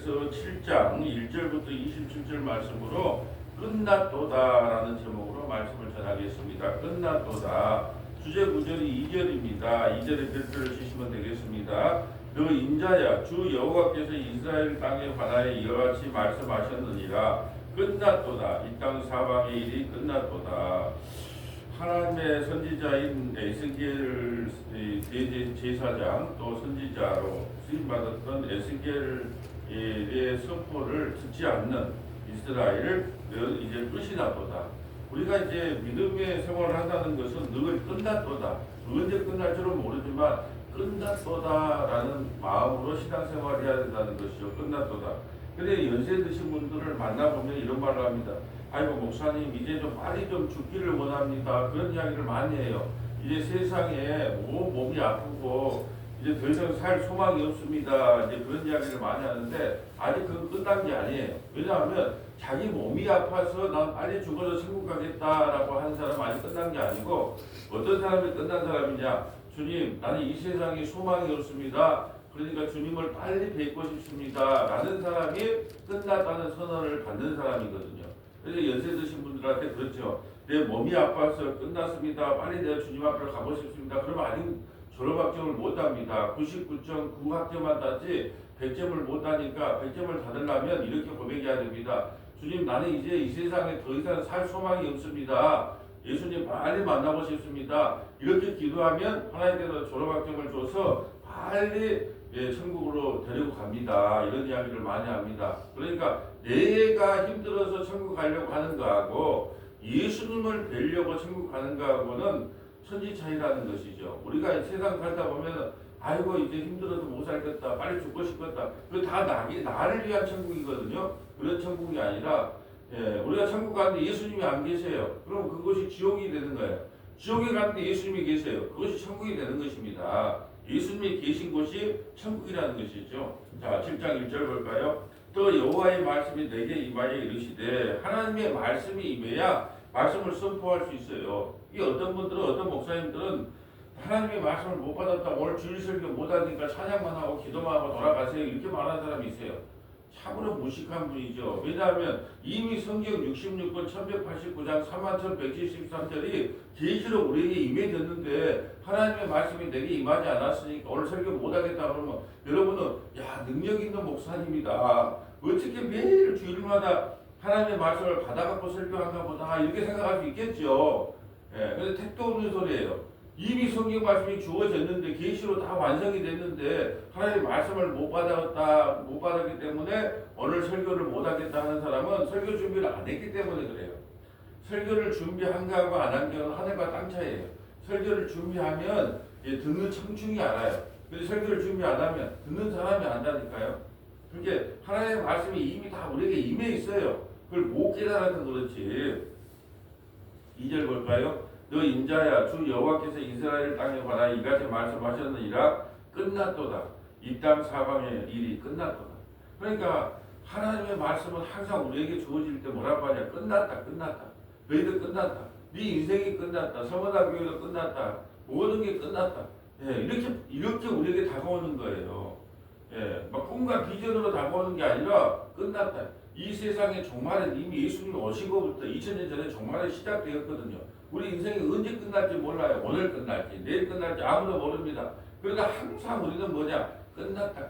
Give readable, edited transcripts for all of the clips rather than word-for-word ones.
여호와께서 7장 1절부터 27절 말씀으로 끝났도다라는 제목으로 말씀을 전하겠습니다. 끝났도다. 주제 구절이 2절입니다. 2절에 별표를 주시면 되겠습니다. 너 인자야 주 여호와께서 이스라엘 땅에 관하여 이와 같이 말씀하셨느니라. 끝났도다. 이 땅 사방의 일이 끝났도다. 하나님의 선지자인 에스겔 제사장 또 선지자로 쓰임받았던 에스겔의 선포를 듣지 않는 이스라엘 이제 끝이 났도다. 우리가 이제 믿음의 생활을 한다는 것은 늘 끝났도다. 언제 끝날 줄은 모르지만 끝났도다라는 마음으로 신앙생활을 해야 된다는 것이죠. 끝났도다. 근데 연세 드신 분들을 만나보면 이런 말을 합니다. 아이고 목사님 이제 좀 빨리 좀 죽기를 원합니다. 그런 이야기를 많이 해요. 이제 세상에 몸이 아프고 이제 더 이상 살 소망이 없습니다. 이제 그런 이야기를 많이 하는데 아직 그건 끝난 게 아니에요. 왜냐하면 자기 몸이 아파서 난 빨리 죽어서 천국 가겠다라고 하는 사람은 아직 끝난 게 아니고 어떤 사람이 끝난 사람이냐. 주님 나는 이 세상에 소망이 없습니다. 그러니까 주님을 빨리 뵙고 싶습니다. 라는 사람이 끝났다는 선언을 받는 사람이거든요. 그래서 연세 드신 분들한테 그렇죠. 내 몸이 아파서 끝났습니다. 빨리 내가 주님 앞으로 가고 싶습니다. 그러면 아직 졸업학점을 못합니다. 99.9학점만 따지 100점을 못하니까 100점을 받으려면 이렇게 고백해야 됩니다. 주님 나는 이제 이 세상에 더 이상 살 소망이 없습니다. 예수님 빨리 만나고 싶습니다. 이렇게 기도하면 하나님께서 졸업학점을 줘서 빨리 천국으로 데리고 갑니다. 이런 이야기를 많이 합니다. 그러니까 내가 힘들어서 천국 가려고 하는 거하고 예수님을 뵈려고 천국 가는 거하고는 천지 차이라는 것이죠. 우리가 세상 살다 보면 아이고 이제 힘들어서 못 살겠다. 빨리 죽고 싶겠다. 그거 다 나를 위한 천국이거든요. 그런 천국이 아니라 우리가 천국 가는데 예수님이 안 계세요. 그럼 그것이 지옥이 되는 거예요. 지옥에 가는데 예수님이 계세요. 그것이 천국이 되는 것입니다. 예수님이 계신 곳이 천국이라는 것이죠. 자, 7장 1절 볼까요? 또 여호와의 말씀이 내게 임하여 이르시되 하나님의 말씀이 임해야 말씀을 선포할 수 있어요. 이 어떤 분들은 어떤 목사님들은 하나님의 말씀을 못 받았다 오늘 주일 설교 못 하니까 찬양만 하고 기도만 하고 돌아가세요 이렇게 말하는 사람이 있어요. 참으로 무식한 분이죠. 왜냐하면 이미 성경 66권 1189장 3173절이 계시로 우리에게 임해졌는데 하나님의 말씀이 내게 임하지 않았으니까 오늘 설교 못하겠다 그러면 여러분은 야 능력 있는 목사님이다. 어떻게 매일 주일마다 하나님의 말씀을 받아갖고 설교한가 보다 이렇게 생각할 수 있겠죠. 근데 택도 없는 소리예요. 이미 성경 말씀이 주어졌는데 계시로 다 완성이 됐는데 하나님의 말씀을 못 받았기 때문에 오늘 설교를 못 하겠다 하는 사람은 설교 준비를 안 했기 때문에 그래요. 설교를 준비한 거하고 안 한 거는 하늘과 땅 차이예요. 설교를 준비하면 듣는 청중이 알아요. 근데 설교를 준비 안 하면 듣는 사람이 안다니까요. 그게 하나님의 말씀이 이미 다 우리에게 임해 있어요. 그걸 못 깨달아서 그렇지. 2절 볼까요? 너 인자야 주 여호와께서 이스라엘 땅에 관하여 이같이 말씀하셨느니라. 끝났도다. 이 땅 사방의 일이 끝났도다. 그러니까 하나님의 말씀은 항상 우리에게 주어질 때 뭐라고 하냐. 끝났다. 너희들 끝났다. 네 인생이 끝났다. 서머다 교회도 끝났다. 모든 게 끝났다. 이렇게 우리에게 다가오는 거예요. 막 꿈과 비전으로 다가오는 게 아니라 끝났다. 이 세상의 종말은 이미 예수님이 오신 것부터 2000년 전에 종말이 시작되었거든요. 우리 인생이 언제 끝날지 몰라요. 오늘 끝날지 내일 끝날지 아무도 모릅니다. 그러니까 항상 우리는 뭐냐. 끝났다.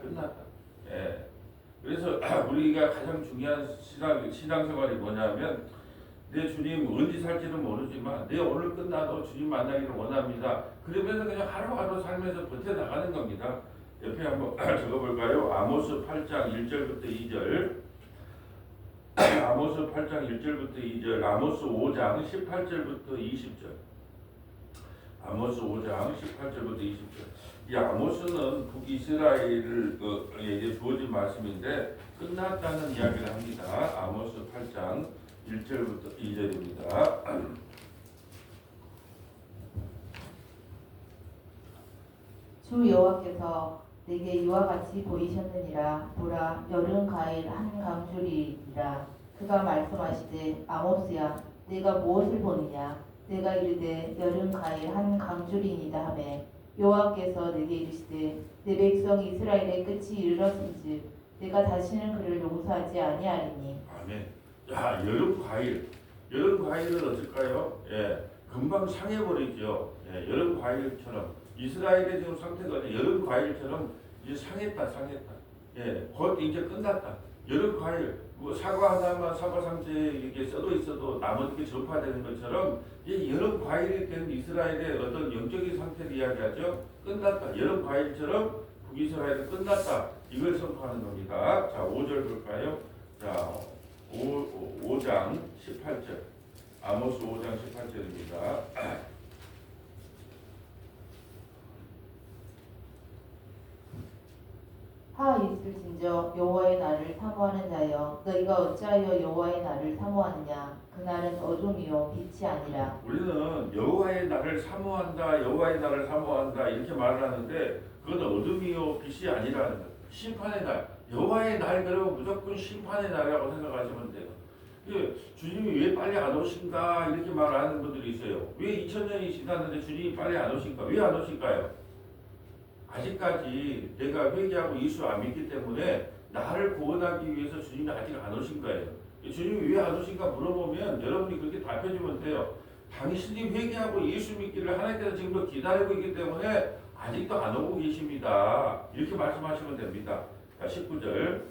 그래서 우리가 가장 중요한 신앙생활이 뭐냐면 내 주님 언제 살지는 모르지만 내 오늘 끝나도 주님 만나기를 원합니다. 그러면서 그냥 하루하루 살면서 버텨나가는 겁니다. 옆에 한번 적어볼까요? 아모스 8장 1절부터 2절 아모스 8장 1절부터 2절 아모스 5장 18절부터 20절 아모스 5장 18절부터 20절 이 아모스는 북이스라엘에게 주어진 말씀인데 끝났다는 이야기를 합니다. 아모스 8장 1절부터 2절입니다. 주 여호와께서 내게 이와 같이 보이셨느니라. 보라 여름 가을 한 강줄이니라. 그가 말씀하시되 아모스야 내가 무엇을 보느냐. 내가 이르되 여름 가을 한 강줄이니이다 하매 여호와께서 내게 이르시되 내 백성 이스라엘의 끝이 이르렀은즉 내가 다시는 그를 용서하지 아니하리니. 아멘. 자, 여름 과일은 어떨까요? 예, 금방 상해버리죠. 예, 여름 과일처럼 이스라엘의 지금 상태가 여름 과일처럼 이제 상했다. 예, 곧 이제 끝났다. 여름 과일, 뭐 사과 하나만 사과 상태에 이렇게 써도 있어도 나머지 전파되는 것처럼 이 여름 과일이 된 이스라엘의 어떤 영적인 상태를 이야기하죠. 끝났다. 여름 과일처럼 북이스라엘은 끝났다. 이걸 선포하는 겁니다. 자, 5절 볼까요? 자, 5장 18절. 아모스 5장 18절입니다. 하 있을진저 여호와의 날을 사모하는 자여, 너희가 어찌하여 여호와의 날을 사모하느냐? 그날은 어둠이요 빛이 아니라. 우리는 여호와의 날을 사모한다, 여호와의 날을 사모한다 이렇게 말을 하는데 그건 어둠이요 빛이 아니라는 거예요. 심판의 날, 여호와의 날 그러면 무조건 심판의 날이라고 생각하시면 돼요. 주님이 왜 빨리 안 오신가 이렇게 말하는 분들이 있어요. 왜 2000년이 지났는데 주님이 빨리 안 오신가? 왜 안 오실까요? 아직까지 내가 회개하고 예수 안 믿기 때문에 나를 구원하기 위해서 주님이 아직 안 오신 거예요. 주님이 왜 안 오신가 물어보면 여러분이 그렇게 답해주면 돼요. 당신이 회개하고 예수 믿기를 하나님께서 지금도 기다리고 있기 때문에 아직도 안 오고 계십니다. 이렇게 말씀하시면 됩니다. 자, 19절.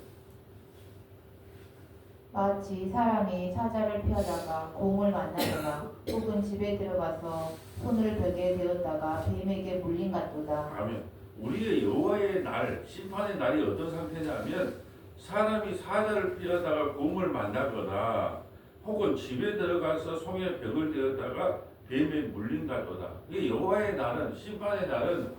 마치 사람이 사자를 피하다가 곰을 만나거나 혹은 집에 들어가서 손을 벽에 대었다가 뱀에게 물린 같도다. 아멘. 우리의 여호와의 날, 심판의 날이 어떤 상태냐면 사람이 사자를 피하다가 곰을 만나거나 혹은 집에 들어가서 송의 벽을 대었다가 뱀에 물린 같도다. 이 여호와의 날은, 심판의 날은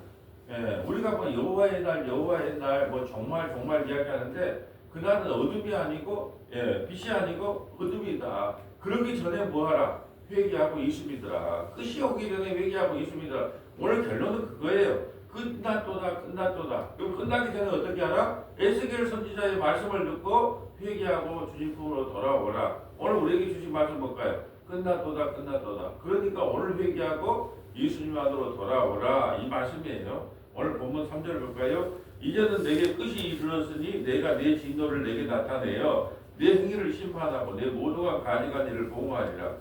우리가 뭐 여호와의 날 뭐 정말 이야기하는데 그날은 어둠이 아니고 빛이 아니고 어둠이다. 그러기 전에 뭐하라? 회개하고 예수 믿으라. 끝이 오기 전에 회개하고 예수 믿으라. 오늘 결론은 그거예요. 끝났도다. 그럼 끝나기 전에 어떻게 하라? 에스겔 선지자의 말씀을 듣고 회개하고 주님 품으로 돌아오라. 오늘 우리에게 주신 말씀 뭘까요? 끝났도다. 그러니까 오늘 회개하고 예수님 안으로 돌아오라. 이 말씀이에요. 오늘 본문 3절 볼까요? 이제는 내게 끝이 이르렀으니 내가 내 진노를 내게 나타내어 내 행위를 심판하고 내 모두가 가증한 일을 보응하리라.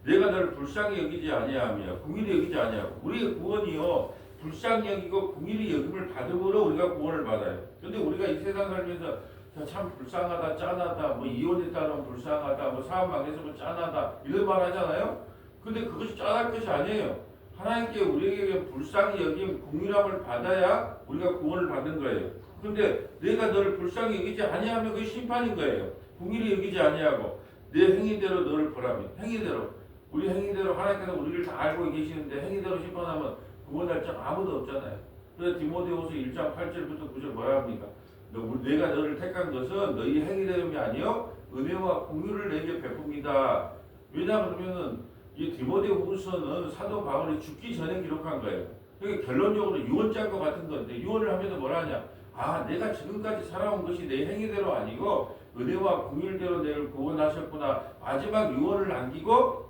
내가 너를 불쌍히 여기지 아니하며 긍휼히 여기지 아니하고. 우리의 구원이요 불쌍히 여기고 긍휼히 여김을 받음으로 우리가 구원을 받아요. 근데 우리가 이 세상 살면서 참 불쌍하다, 짠하다, 뭐 이혼했다는 불쌍하다, 뭐 사업 망했으면 짠하다 이런 말 하잖아요. 근데 그것이 짠할 것이 아니에요. 하나님께 우리에게 불쌍히 여김, 긍휼함을 받아야 우리가 구원을 받는 거예요. 그런데 내가 너를 불쌍히 여기지 아니하면 그게 심판인 거예요. 긍휼히 여기지 아니하고 내 행위대로 너를 보라며. 행위대로 우리 행위대로 하나님께서 우리를 다 알고 계시는데 행위대로 심판하면 구원할 자 아무도 없잖아요. 그래서 디모데후서 1장 8절부터 9절 뭐라 합니까? 내가 너를 택한 것은 너희 행위대로이 아니요 은혜와 긍휼을 내게 베풉니다. 왜냐하면 이 디모데후서는 사도 바울이 죽기 전에 기록한 거예요. 그러니까 결론적으로 유언장과 같은 건데 유언을 하면서 뭐라 하냐? 아, 내가 지금까지 살아온 것이 내 행위대로 아니고 은혜와 긍휼대로 내를 구원하셨구나. 마지막 유언을 남기고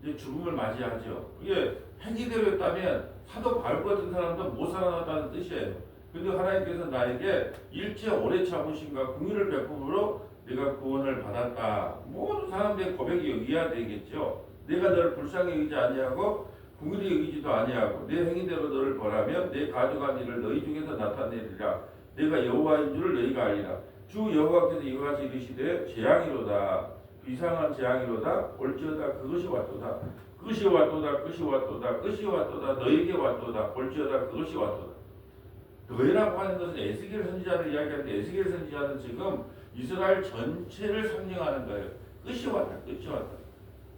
이제 죽음을 맞이하죠. 이게 행위대로였다면 사도 바울 같은 사람도 못 살아났다는 뜻이에요. 근데 하나님께서 나에게 일체 오래 참으심과 긍휼을 베품으로 내가 구원을 받았다. 모든 사람들의 고백이 여기야 되겠죠. 내가 너를 불쌍히 여기지 아니하고 긍휼히 여기지도 아니하고 내 행위대로 너를 벌하며 내 가져간 일을 너희 중에서 나타내리라. 내가 여호와인 줄을 너희가 알리라. 주 여호와께서 이와 같이 이르시되 재앙이로다. 비상한 재앙이로다. 올지어다. 그것이 왔도다. 너에게 왔도다. 올지어다. 그것이 왔도다. 너희라고 하는 것은 에스겔 선지자를 이야기하는데 에스겔 선지자는 지금 이스라엘 전체를 상징하는 거예요. 끝이 왔다.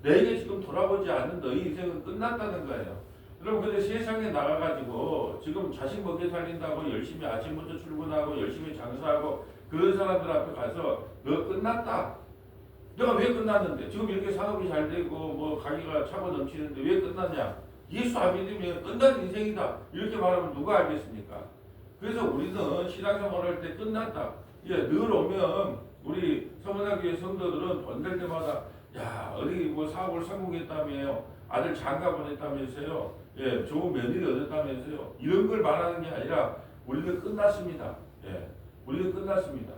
너에게 지금 돌아보지 않는 너희 인생은 끝났다는 거예요. 여러분, 근데 세상에 나가가지고 지금 자식 먹여 살린다고 열심히 아침부터 출근하고 열심히 장사하고 그런 사람들 앞에 가서 너 끝났다. 내가 왜 끝났는데? 지금 이렇게 사업이 잘 되고 뭐 가게가 차고 넘치는데 왜 끝났냐? 예수 안 믿으면 끝난 인생이다. 이렇게 말하면 누가 알겠습니까? 그래서 우리는 신앙생활 할 때 끝났다. 늘 오면 우리 서문화교회 성도들은 번될 때마다 야, 어디 뭐 사업을 성공했다며요. 아들 장가 보냈다면서요. 좋은 며느리 얻었다면서요. 이런 걸 말하는 게 아니라 우리는 끝났습니다. 우리는 끝났습니다.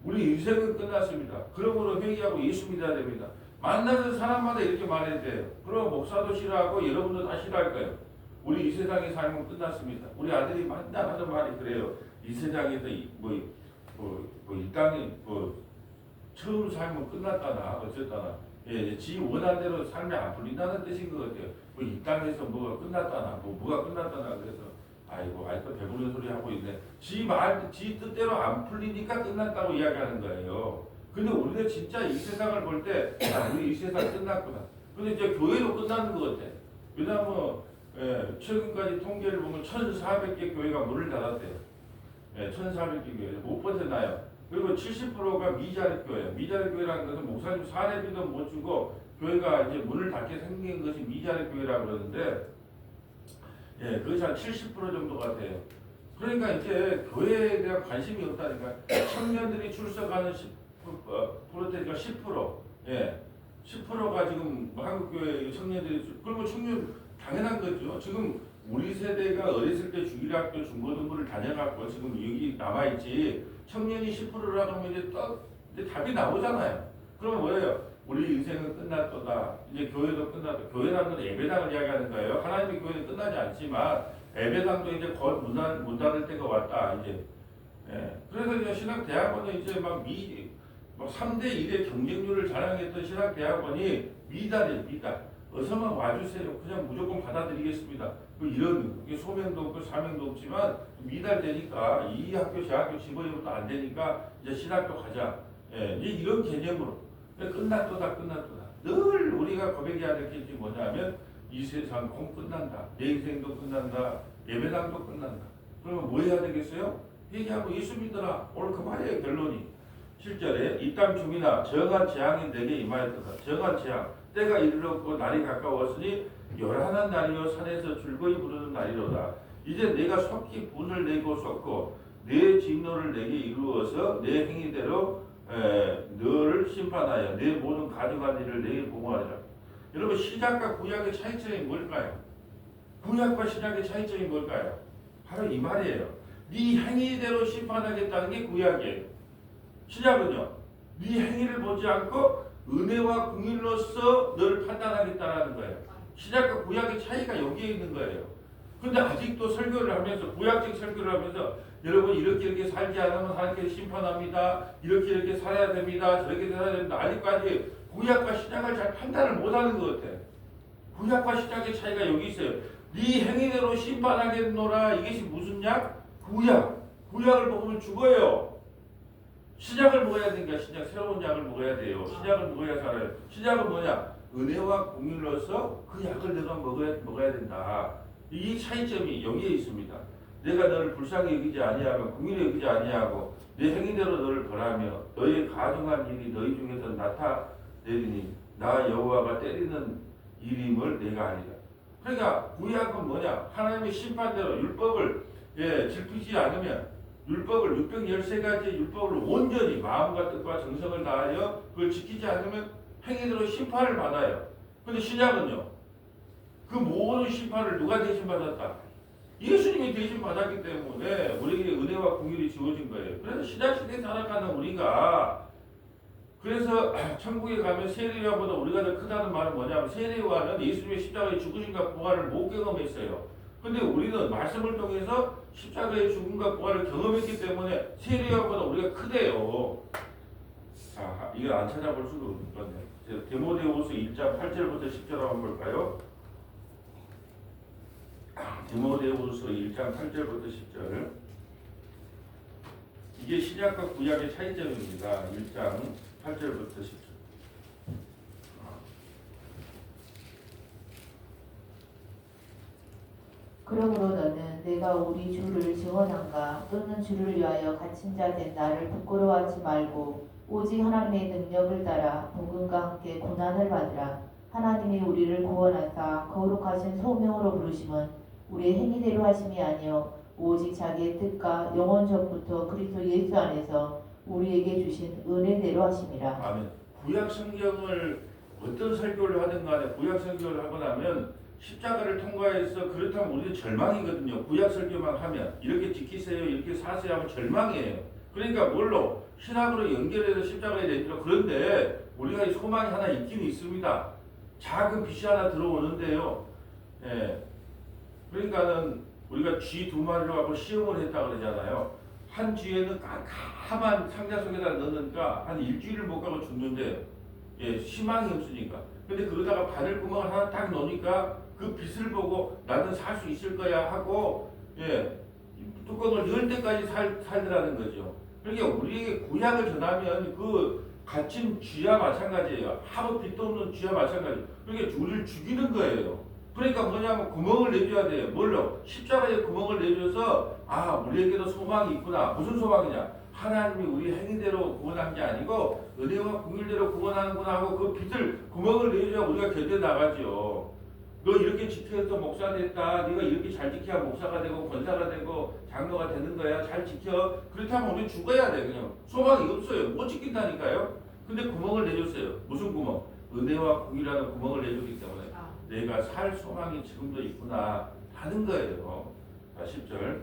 우리 인생은 끝났습니다. 그러므로 회개하고 예수 믿어야 됩니다. 만나는 사람마다 이렇게 말해야 돼요. 그럼 목사도 싫어하고 여러분도 다 싫어할 거예요. 우리 이 세상의 삶은 끝났습니다. 우리 아들이 맨날 하는 말이 그래요. 이 세상에서 이 땅에 처음 삶은 끝났다나 어쨌다나 지 원한 대로 삶이 안 풀린다는 뜻인 것 같아요. 이 땅에서 뭐가 끝났다나 뭐가 끝났다나 그래서 아이고 배부른 소리 하고 있네. 지 뜻대로 안 풀리니까 끝났다고 이야기하는 거예요. 근데 우리가 진짜 이 세상을 볼 때 우리 이 세상 끝났구나. 근데 이제 교회도 끝나는 것 같아. 왜냐하면 최근까지 통계를 보면 1,400개 교회가 문을 닫았대요. 1,400개 교회 못 버텨나요. 그리고 70%가 미자립 교회. 미자립 교회라는 것은 목사님 사례비도 못 주고 교회가 이제 문을 닫게 생긴 것이 미자립 교회라고 그러는데 그것이 한 70% 정도가 돼요. 그러니까 이제 교회에 대한 관심이 없다니까. 청년들이 출석하는 10%대가 10%. 10%가 지금 한국교회 청년들이 그리고 청년 당연한 거죠. 지금 우리 세대가 어렸을 때 주일학교 중고등부를 다녀갖고 지금 여기 남아있지 청년이 10%라고 하면 이제 답이 나오잖아요. 그러면 뭐예요? 우리 인생은 끝났도다. 이제 교회도 끝났다. 교회라는 건 예배당을 이야기하는 거예요. 하나님의 교회는 끝나지 않지만 예배당도 이제 곧 문 닫을 때가 왔다. 이제 그래서 이제 신학대학원은 이제 막 3대 1의 경쟁률을 자랑했던 신학대학원이 미달이에요. 미달. 어서만 와주세요. 그냥 무조건 받아들이겠습니다. 이런 소명도 없고 사명도 없지만 미달되니까 이 학교 저 학교 집어넣어도 안 되니까 이제 신학교 가자. 이제 이런 개념으로 끝났도다. 늘 우리가 고백해야 될 게 뭐냐면 이 세상 곧 끝난다. 내 인생도 끝난다. 예배당도 끝난다. 그러면 뭐 해야 되겠어요? 회개하고 예수 믿어라. 오늘 그 말이에요. 결론이. 7절에 이 땅 중이나 정한 재앙이 내게 임하였도다. 정한 재앙. 때가 이르렀고 날이 가까웠으니 요란한 날이요 산에서 즐거이 부르는 날이로다. 이제 내가 속히 분을 내고 쏟고 내 진노를 내게 이루어서 내 행위대로 너를 심판하여 내 모든 가증한 일을 내게 보고하리라. 여러분 신약과 구약의 차이점이 뭘까요? 구약과 신약의 차이점이 뭘까요? 바로 이 말이에요. 네 행위대로 심판하겠다는 게 구약이에요. 신약은요. 네 행위를 보지 않고 은혜와 공의로서 너를 판단하겠다라는 거예요. 신약과 구약의 차이가 여기에 있는 거예요. 근데 아직도 설교를 하면서 구약적 설교를 하면서 여러분 이렇게 살지 않으면 하나님께서 심판합니다. 이렇게 살아야 됩니다. 저렇게 살아야 됩니다. 아직까지 구약과 신약을 잘 판단을 못하는 것 같아요. 구약과 신약의 차이가 여기 있어요. 네 행위대로 심판하겠노라. 이것이 무슨 약? 구약. 구약을 먹으면 죽어요. 신약을 먹어야 되니까 신약 새로운 약을 먹어야 돼요. 신약을 먹어야 살아요. 신약은 뭐냐? 은혜와 공의로서 그 약을 내가 먹어야 된다. 이 차이점이 여기에 있습니다. 내가 너를 불쌍히 여기지 아니하면 공의를 여기지 아니하고 내 행위대로 너를 벌하며 너의 가증한 일이 너희 중에서 나타내리니 나 여호와가 때리는 일임을 내가 아니라. 그러니까 구약은 뭐냐? 하나님의 심판대로 율법을 지키지 않으면 율법을 613가지의 율법을 온전히 마음과 뜻과 정성을 다하여 그걸 지키지 않으면 행위대로 심판을 받아요. 근데 신약은요. 그 모든 심판을 누가 대신 받았다? 예수님이 대신 받았기 때문에 우리에게 은혜와 공의를 주어진 거예요. 그래서 신약시대에 살아가는 우리가 그래서 천국에 가면 세례요한보다 우리가 더 크다는 말은 뭐냐면 세례요한은 예수님의 십자가의 죽으심과 부활을 못 경험했어요. 근데 우리는 말씀을 통해서 십자가의 죽음과 부활을 경험했기 때문에 세례요한보다 우리가 크대요. 자, 이거 안 찾아볼 수가 없네요. 디모데후서 1장 8절부터 10절 한번 볼까요? 디모데후서 1장 8절부터 10절. 이게 신약과 구약의 차이점입니다. 1장 8절부터 10절. 그러므로 너는 내가 우리 주를 증언한가 또는 주를 위하여 갇힌 자 된 나를 부끄러워하지 말고 오직 하나님의 능력을 따라 복음과 함께 고난을 받으라. 하나님이 우리를 구원하사 거룩하신 소명으로 부르심은 우리의 행위대로 하심이 아니요 오직 자기의 뜻과 영원전부터 그리스도 예수 안에서 우리에게 주신 은혜대로 하심이라. 아멘. 구약 성경을 어떤 설교를 하든 간에 구약 설교를 하고 나면 십자가를 통과해서 그렇다면 우리는 절망이거든요. 구약 설교만 하면 이렇게 지키세요, 이렇게 사세요 하면 절망이에요. 그러니까 뭘로? 신학으로 연결해서 십자가에 내리라. 그런데 우리가 이 소망이 하나 있긴 있습니다. 작은 빛이 하나 들어오는데요. 예. 그러니까는 우리가 쥐 두 마리로 하고 시험을 했다 그러잖아요. 한 쥐에는 깜깜한 상자 속에다 넣으니까 한 일주일을 못 가고 죽는데요. 예, 희망이 없으니까. 근데 그러다가 바늘구멍을 하나 딱 넣으니까 그 빛을 보고 나는 살 수 있을 거야 하고, 예, 뚜껑을 열 때까지 살더라는 거죠. 그러니까 우리에게 구약을 전하면 그 갇힌 쥐와 마찬가지예요. 아무 빛도 없는 쥐와 마찬가지. 그러니까 우리를 죽이는 거예요. 그러니까 뭐냐면 구멍을 내줘야 돼요. 뭘로? 십자가에 구멍을 내줘서 아, 우리에게도 소망이 있구나. 무슨 소망이냐? 하나님이 우리 행위대로 구원한 게 아니고 은혜와 긍휼대로 구원하는구나 하고 그 빛을 구멍을 내줘야 우리가 견뎌 나가죠. 너 이렇게 지켜서 목사 됐다. 네가 이렇게 잘 지켜야 목사가 되고 권사가 되고 장로가 되는 거야. 잘 지켜. 그렇다면 우리 죽어야 돼. 그냥 소망이 없어요. 못 지킨다니까요. 근데 구멍을 내줬어요. 무슨 구멍? 은혜와 긍휼이라는 구멍을 내줬기 때문에 내가 살 소망이 지금도 있구나 하는 거예요. 자, 10절.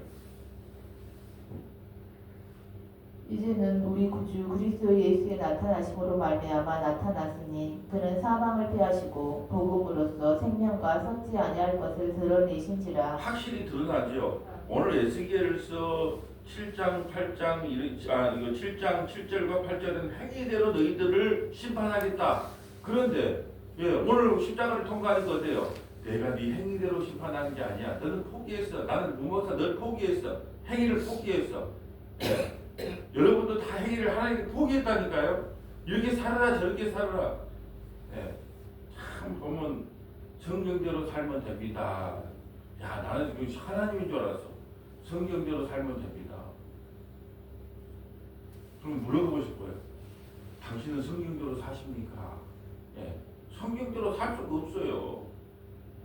이제는 우리 구주 그리스도 예수의 나타나심으로 말미암아 나타났으니 그는 사망을 패하시고 복음으로써 생명과 섞지 아니할 것을 드러내신지라. 확실히 드러나죠. 오늘 에스겔서 7장 8장 이거 7장 7절과 8절은 행위대로 너희들을 심판하겠다. 그런데 예, 오늘 십자가를 통과하는 거 어때요? 내가 네 행위대로 심판하는 게 아니야. 너는 포기했어. 나는 무모사 널 포기했어. 행위를 포기했어. 예. 여러분도 다 행위를 하나님께 포기했다니까요. 이렇게 살아라 저렇게 살아라. 예. 참 보면 성경대로 살면 됩니다. 야, 나는 하나님인 줄 알았어. 성경대로 살면 됩니다. 그럼 물어보고 싶어요. 당신은 성경대로 사십니까? 예. 성경대로 살 수가 없어요.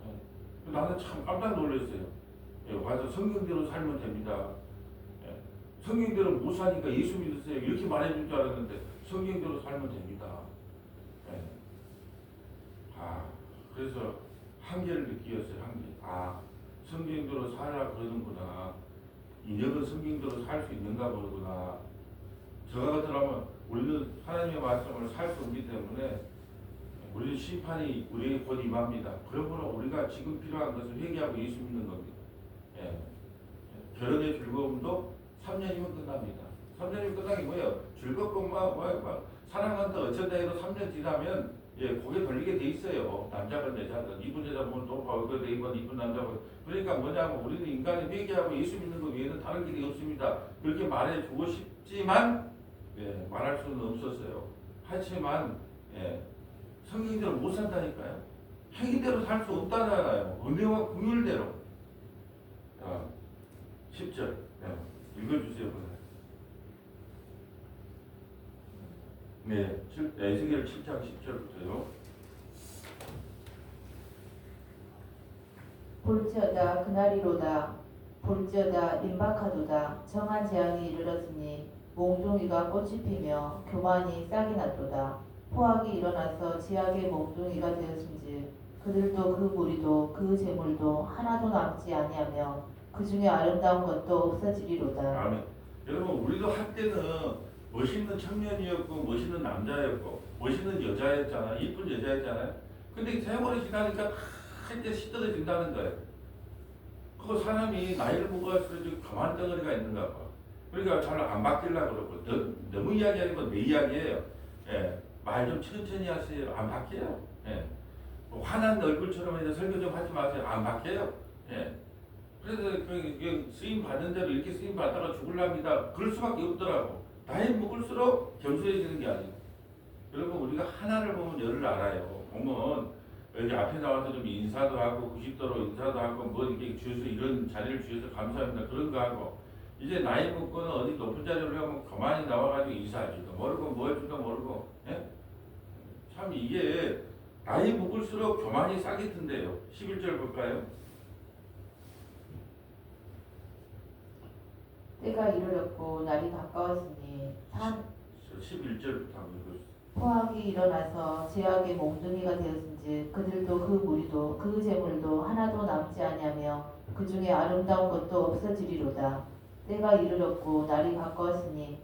예. 나는 참 깜짝 놀랐어요. 예. 와서 성경대로 살면 됩니다. 예. 성경대로 못 사니까 예수 믿으세요. 이렇게 말해줄 줄 알았는데 성경대로 살면 됩니다. 예. 아, 그래서 한계를 느끼었어요. 한계. 아, 성경대로 살아 그러는구나. 인혁은 성경대로 살 수 있는가 보구나. 저 같으면 우리는 하나님의 말씀을 살 수 없기 때문에 우리는 심판이 우리에게 곧 임합니다. 그러므로 우리가 지금 필요한 것은 회개하고 예수 믿는 겁니다. 예. 결혼의 즐거움도 3년이면 끝납니다. 3년이면 끝난 게 뭐예요? 즐겁고 막 사랑한다 어쩐다 해도 3년 지나면 예, 고개 돌리게 돼 있어요. 남자건 여자건 이쁜 여자 보면 또 벌거 되건 이쁜 남자 보면 그러니까 뭐냐면 우리는 인간이 회개하고 예수 믿는 것 외에는 다른 길이 없습니다. 그렇게 말해주고 싶지만 예, 말할 수는 없었어요. 하지만 예, 성경대로 못 산다니까요. 행위대로 살 수 없다잖아요. 은혜와 긍휼대로. 10절 예, 읽어주세요. 네, 에스겔 7장 10절부터요. 볼지어다 그날이로다. 볼지어다 임박하도다. 정한 재앙이 이르렀으니 몽둥이가 꽃이 피며 교만이 싹이 났도다. 포악이 일어나서 지악의 몽둥이가 되었은지 그들도 그 무리도 그 재물도 하나도 남지 아니하며 그 중에 아름다운 것도 없어지리로다. 아멘. 여러분 우리도 한때는 멋있는 청년이었고 멋있는 남자였고 멋있는 여자였잖아요. 이쁜 여자였잖아요. 근데 세월이 지나니까 한때 시들어진다는 거예요. 그 사람이 나이를 먹어갈수록 좀 가만 덩어리가 있는가 봐. 그러니까 잘 안 바뀌려고 그러고 너무 이야기하는 건 내 이야기예요. 예. 말 좀 천천히 하세요. 안 바뀌어요. 예. 뭐 화난 얼굴처럼 이제 설교 좀 하지 마세요. 안 바뀌어요. 예. 그래서 그 쓰임 받는 대로 이렇게 쓰임 받다가 죽을랍니다. 그럴 수밖에 없더라고. 나이 먹을수록 겸손해지는 게 아니고. 여러분 우리가 하나를 보면 열을 알아요. 보면 여기 앞에 나와서 좀 인사도 하고 90도로 인사도 하고 뭐 이렇게 주셔서 이런 자리를 주셔서 감사합니다. 그런 거 하고 이제 나이 먹고는 어디 높은 자리를 가면 가만히 나와가지고 인사하지도 모르고 뭐 할지도 모르고 예? 참 이게 나이 먹을수록 교만이 싹이 든대요. 11절 볼까요? 때가 이르렀고 날이 가까웠으니 11절부터 한번 읽어주세요. 포악이 일어나서 제약의 몽둥이가 되었은지 그들도 그 무리도 그 재물도 하나도 남지 아니하며 그 중에 아름다운 것도 없어지리로다. 때가 이르렀고 날이 가까웠으니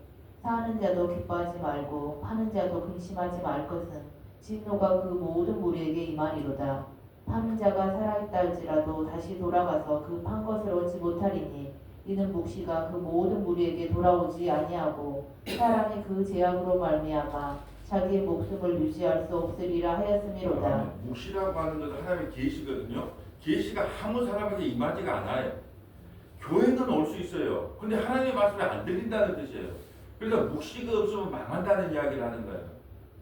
사는 자도 기뻐하지 말고 파는 자도 근심하지 말 것은 진노가 그 모든 무리에게 임하리로다. 파는 자가 살아있다 할지라도 다시 돌아가서 그 판 것을 얻지 못하리니 이는 묵시가 그 모든 무리에게 돌아오지 아니하고 사람이 그 제약으로 말미암아 자기의 목숨을 유지할 수 없으리라 하였음이로다. 묵시라고 하는 것은 하나님의 계시거든요. 계시가 아무 사람에게 임하지가 않아요. 교회는 올 수 있어요. 근데 하나님의 말씀이 안 들린다는 뜻이에요. 그러니까 묵시가 없으면 망한다는 이야기를 하는 거예요.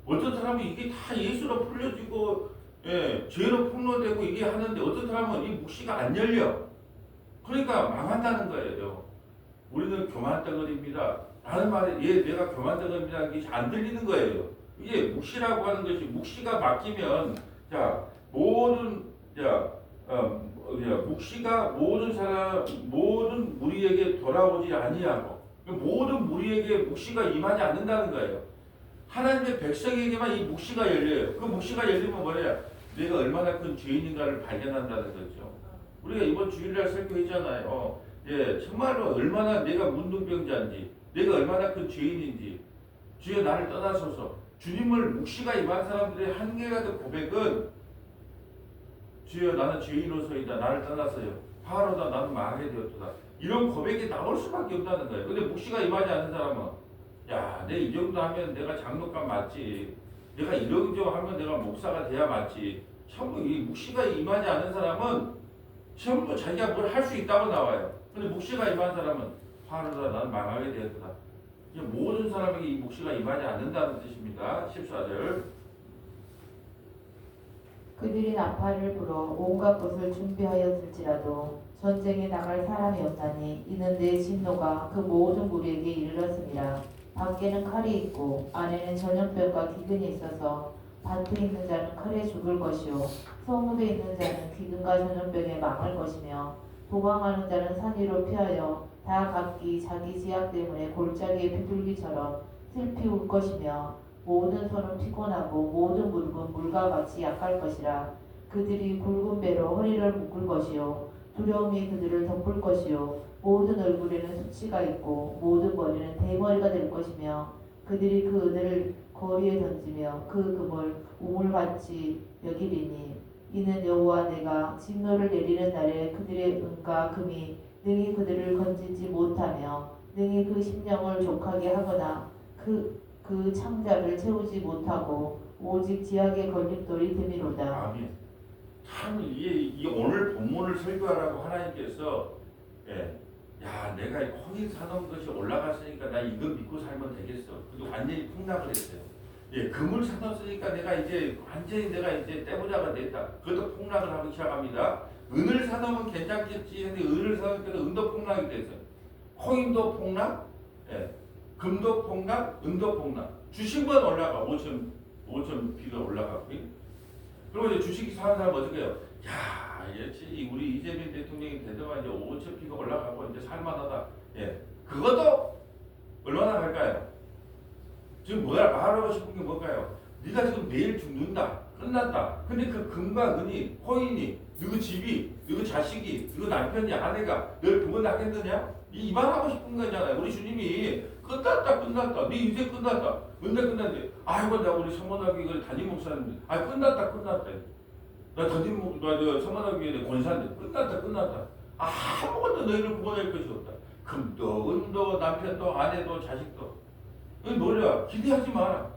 어떤 사람은 이게 다 예수로 풀려지고 죄로 폭로되고 이게 하는데 어떤 사람은 이 묵시가 안 열려. 그러니까 망한다는 거예요. 우리는 교만덩어리입니다. 라는 말이 내가 교만덩어리입니다는 것이 안 들리는 거예요. 이게 묵시라고 하는 것이 묵시가 맡기면 묵시가 모든 무리에게 돌아오지 아니하고 모든 무리에게 묵시가 임하지 않는다는 거예요. 하나님의 백성에게만 이 묵시가 열려요. 그 묵시가 열리면 뭐냐? 내가 얼마나 큰 죄인인가를 발견한다는 거죠. 우리가 이번 주일날 설교했잖아요. 정말로 얼마나 내가 문둥병자인지, 내가 얼마나 큰 죄인인지, 주여 나를 떠나소서. 주님을 묵시가 임한 사람들의 한계가 된 고백은 주여 나는 죄인으로서이다. 나를 떠나서요. 화로다. 나는 망하게 되었도다. 이런 고백이 나올 수밖에 없다는 거예요. 근데 묵시가 임하지 않는 사람은 내 이 정도 하면 내가 장로감 맞지. 내가 이 정도 하면 내가 목사가 돼야 맞지. 전부 이 묵시가 임하지 않는 사람은 전부 자기가 뭘 할 수 있다고 나와요. 근데 묵시가 임한 사람은 화로다. 나는 망하게 되었도다. 모든 사람에게 이 묵시가 임하지 않는다는 뜻입니다. 14절. 그들이 나팔을 불어 온갖 것을 준비하였을지라도 전쟁에 나갈 사람이 없나니 이는 내 진노가 그 모든 무리에게 이르렀습니다. 밖에는 칼이 있고 안에는 전염병과 기근이 있어서 밭에 있는 자는 칼에 죽을 것이요 성읍에 있는 자는 기근과 전염병에 망할 것이며 도망하는 자는 산 위로 피하여 다 각기 자기 지약 때문에 골짜기에 비둘기처럼 슬피 울 것이며 모든 손은 피곤하고 모든 무릎은 물과 같이 약할 것이라. 그들이 굵은 배로 허리를 묶을 것이요 두려움이 그들을 덮을 것이요 모든 얼굴에는 수치가 있고 모든 머리는 대머리가 될 것이며 그들이 그 은을 거리에 던지며 그 금을 우물같이 여기리니 이는 여호와 내가 진노를 내리는 날에 그들의 은과 금이 능히 그들을 건지지 못하며 능히 그 심령을 족하게 하거나 그 창자를 채우지 못하고 오직 지약의 걸림돌이 됨이로다. 아멘. 참 이 오늘 본문을 설교하라고 하나님께서 내가 거기 사놓은 것이 올라갔으니까 나 이거 믿고 살면 되겠어. 그래도 완전히 폭락을 했어요. 금을 사놨으니까 내가 이제 완전히 떼부자가 됐다. 그것도 폭락을 하기 시작합니다. 은을 사놓으면 괜찮겠지 했는데 은을 사놓으니까 은도 폭락이 됐어요. 코인도 폭락, 금도 폭락, 은도 폭락. 주식만 올라가 5천 B가 올라가고. 그리고 이제 주식이 사는 사람 어떻게 해요? 우리 이재명 대통령이 되더만 이제 5천 B가 올라가고 이제 살만하다. 그것도 얼마나 갈까요? 지금 말하고 싶은 게 뭘까요? 네가 지금 내일 죽는다. 끝났다. 근데 그 금과 은이, 코인이, 너그 집이, 너그 자식이, 너그 남편이, 아내가 널 보고 낳겠느냐? 이 말하고 싶은 거잖아요. 우리 주님이 끝났다. 네 인생 끝났다. 은혜 끝났는데 나 우리 성모나기 담임 목사님 끝났다. 나 성모나기 권사인데 끝났다. 아무것도 너희를 구원할 것이 없다. 금도 은도 남편도 아내도 자식도 뭐냐? 기대하지 마라.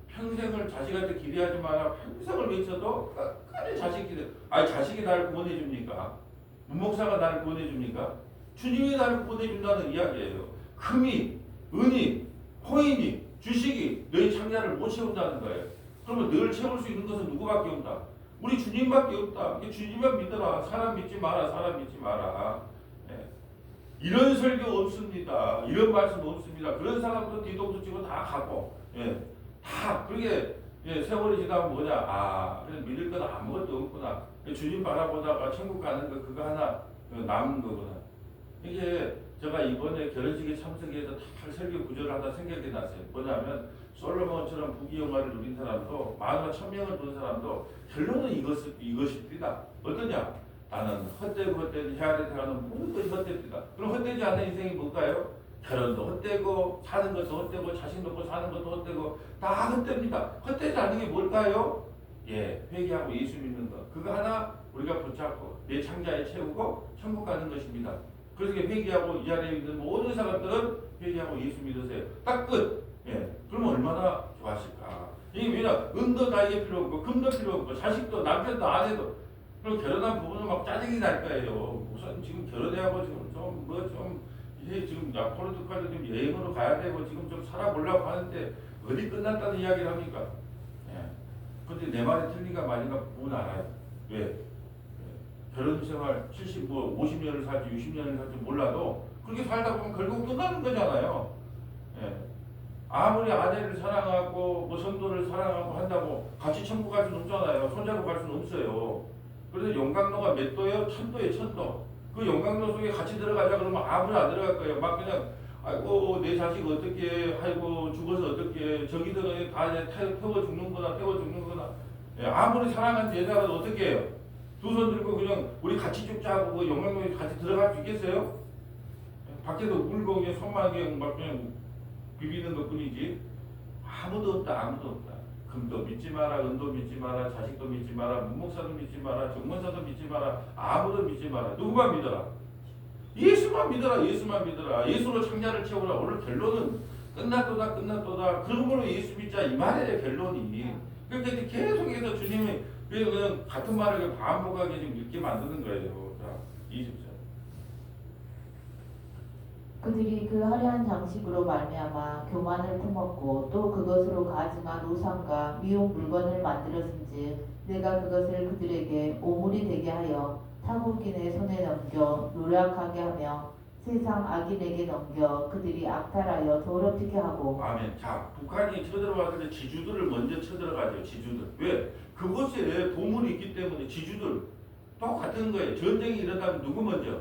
평생을 자식한테 기대하지 마라. 평생을 외쳐도 끝까지 자식 기대. 자식이 나를 구원해 줍니까? 문목사가 나를 구원해 줍니까? 주님이 나를 구원해 준다는 이야기예요. 금이, 은이, 코인이, 주식이 너희 창자를 못 채운다는 거예요. 그러면 늘 채울 수 있는 것은 누구밖에 없다? 우리 주님밖에 없다. 주님만 믿어라. 사람 믿지 마라. 이런 설교 없습니다. 이런 말씀 없습니다. 그런 사람도 뒤통수 치고 다 가고, 다 그게 세월이 지나면 뭐냐? 그냥 믿을 건 아무것도 없구나. 주님 바라보다가 천국 가는 거 그거 하나 남은 거구나. 이게 제가 이번에 결혼식에 참석해서 다 설교 구절을 하나 생각이 났어요. 뭐냐면 솔로몬처럼 부귀영화를 누린 사람도 10,000명을 본 사람도 결론은 이것입니다. 어떠냐? 나는 헛되고 해야 되는 모든 것이 헛됩니다. 그럼 헛되지 않은 인생이 뭘까요? 결혼도 헛되고 사는 것도 헛되고 자식 놓고 사는 것도 헛되고 다 헛됩니다. 헛되지 않는 게 뭘까요? 예, 회개하고 예수 믿는 것. 그거 하나 우리가 붙잡고 내 창자에 채우고 천국 가는 것입니다. 그래서 회개하고 이 안에 있는 모든 사람들은 회개하고 예수 믿으세요. 딱 끝. 예, 그러면 얼마나 좋았을까. 이게 왜냐, 은도 나에게 필요 없고 금도 필요 없고 자식도 남편도 아내도 그리고 결혼한 부부는 막 짜증이 날 거예요. 우선 지금 결혼해하고 지금 이제 지금 포르투갈도 지금 여행으로 가야 되고 지금 좀 살아보려고 하는데 어디 끝났다는 이야기를 합니까? 예. 근데 내 말이 틀린가 맞은가 부분 알아요. 왜? 예. 결혼 생활 50년을 살지 60년을 살지 몰라도 그렇게 살다 보면 결국 끝나는 거잖아요. 예. 아무리 아내를 사랑하고 뭐 성도를 사랑하고 한다고 같이 천국 갈 수는 없잖아요. 손잡고 갈 수는 없어요. 그래서 용광로가 몇 도예요? 1000도예요, 1000도. 그 용광로 속에 같이 들어가자 그러면 아무리 안 들어갈 거예요. 막 그냥 아이고 내 자식 어떻게 아이고 죽어서 어떻게 저기들은 다 태워 죽는거나 예, 아무리 사랑하는 여자라도 어떻게 해요? 두 손 들고 그냥 우리 같이 죽자 하고 그 용광로에 같이 들어갈 수 있겠어요? 밖에도 울고 그냥 손만 그냥 막 그냥 비비는 것 뿐이지 아무도 없다. 아무도 없다. 금도 믿지 마라, 은도 믿지 마라, 자식도 믿지 마라, 문목사도 믿지 마라, 정문사도 믿지 마라, 아무도 믿지 마라. 누구만 믿어라? 예수만 믿어라. 예수만 믿어라. 예수로 창자를 채우라. 오늘 결론은 끝났도다. 그러므로 예수 믿자 이 말이에요. 결론이. 그러니까 계속해서 주님이 그냥 같은 말을 반복하게 지금 읽게 만드는 거예요. 자, 20절. 그들이 그 화려한 장식으로 말미암아 교만을 품었고 또 그것으로 가증한 우상과 미용 물건을 만들었은즉 내가 그것을 그들에게 오물이 되게 하여 타국인의 손에 넘겨 노력하게 하며 세상 악인에게 넘겨 그들이 악탈하여 더럽히게 하고. 아멘. 자, 북한이 쳐들어왔을 때 지주들을 먼저 쳐들어가죠. 지주들. 왜? 그곳에 보물이 있기 때문에 지주들 똑같은 거예요. 전쟁이 일어나면 누구 먼저?